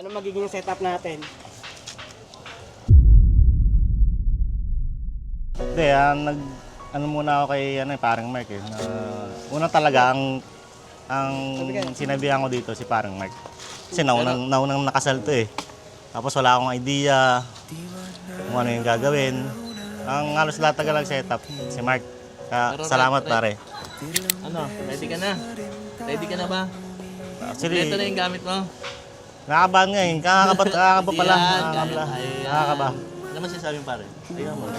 Ano magiging setup natin? Hindi, ano muna ako kay parang Mark eh. Una talaga ang sinabihan ko dito si parang Mark. Kasi naunang nakasal to eh. Tapos wala akong idea kung ano yung gagawin. Ang halos lahat talaga setup si Mark. Kaya salamat pare. Ano, ready ka na? Ready ka na ba? Actually, Ito na yung gamit mo. nakakabahan nga eh. Kakakaba pala. Nakakaba. Ano man sinasabi mo pare? Tingnan mo.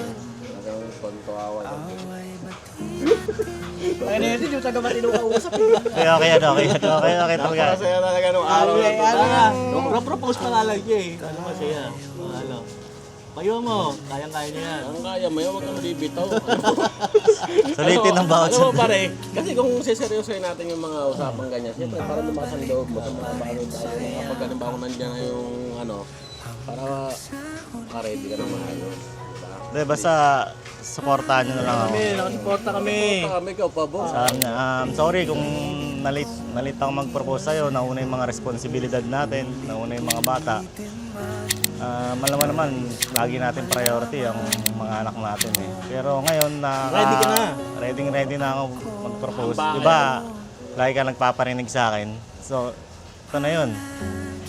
Kaya na yun, yung taga-matino kausap eh. Okay talaga. Masaya talaga nung araw na ito. Propose pa lang niya eh. Ano masaya? Ano? Payo mo, kayang-kaya niya yan. Ang kaya mo, huwag kang bibitaw. Sulitin ng bawat Ano mo pare, kasi kung siseryosoy natin yung mga usapang ganyan, siyempre para lumasan loob mo sa mga bagay kapag ganun ba ako nandiyan na yung para ready ka na maayos. Hindi, basta supportahan nyo na lang ako. Nakasuporta kami. Kami ikaw pa, boss. Sorry kung nalit ako mag-propose sa'yo, nauna yung mga responsibilidad natin, nauna yung mga bata. Malaman naman, lagi natin priority ang mga anak natin eh. Pero ngayon, Ready ka na? Ready na ako mag-propose. Diba, lagi ka nagpaparinig sa akin. So, ito na yun.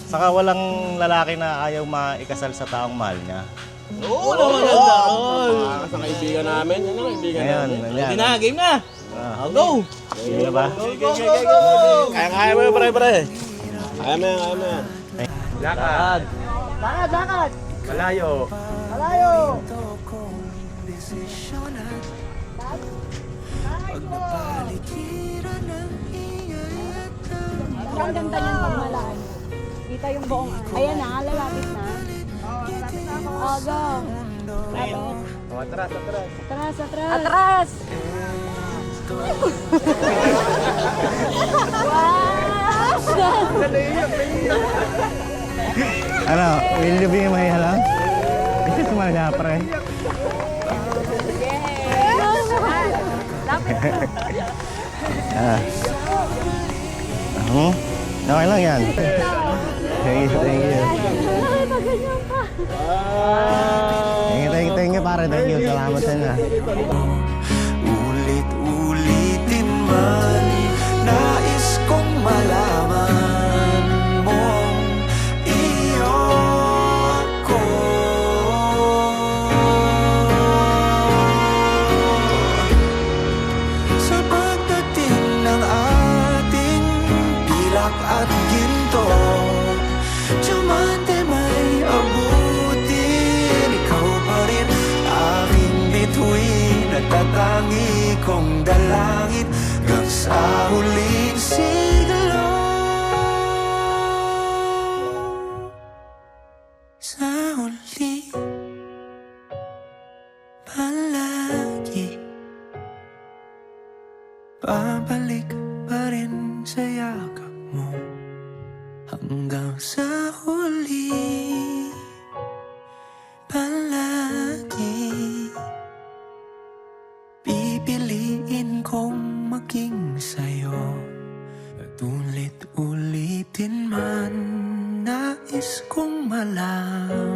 Saka walang lalaki na ayaw maikasal sa taong mahal niya. Oo naman ganda. Mga sa kaibigan namin, yan ang kaibigan Ngayon, namin. Ready na, game na. Go! Sige na ba? Kaya mo yan, pare. Kaya mo yan. Lakad. Lakad! Malayo. Malayo! Ang ganda niyan pag malayo. Kita yung buong ayan na, lalapit na. Oh, go. Atras. Atras, atras. Atras! Ano, will you be my halang? Ito sumalga pa rin. Okay lang yan. Thank you. Maganyan pa. Thank you pare, thank you. Salamat sa inyo. Ulit-ulitin man, nais kong malaman mong iyo ako. Sa pagdating ng ating pilak at ginto, diamante may abutin. Ikaw pa rin aking bituin at tatangi kong dalangin hanggang sa huling siglo. Sa huli palagi babalik pa rin sa yakap mo hanggang sa huli palagi pipiliin kong maging sa'yo at ulit-ulitin man nais kong malaman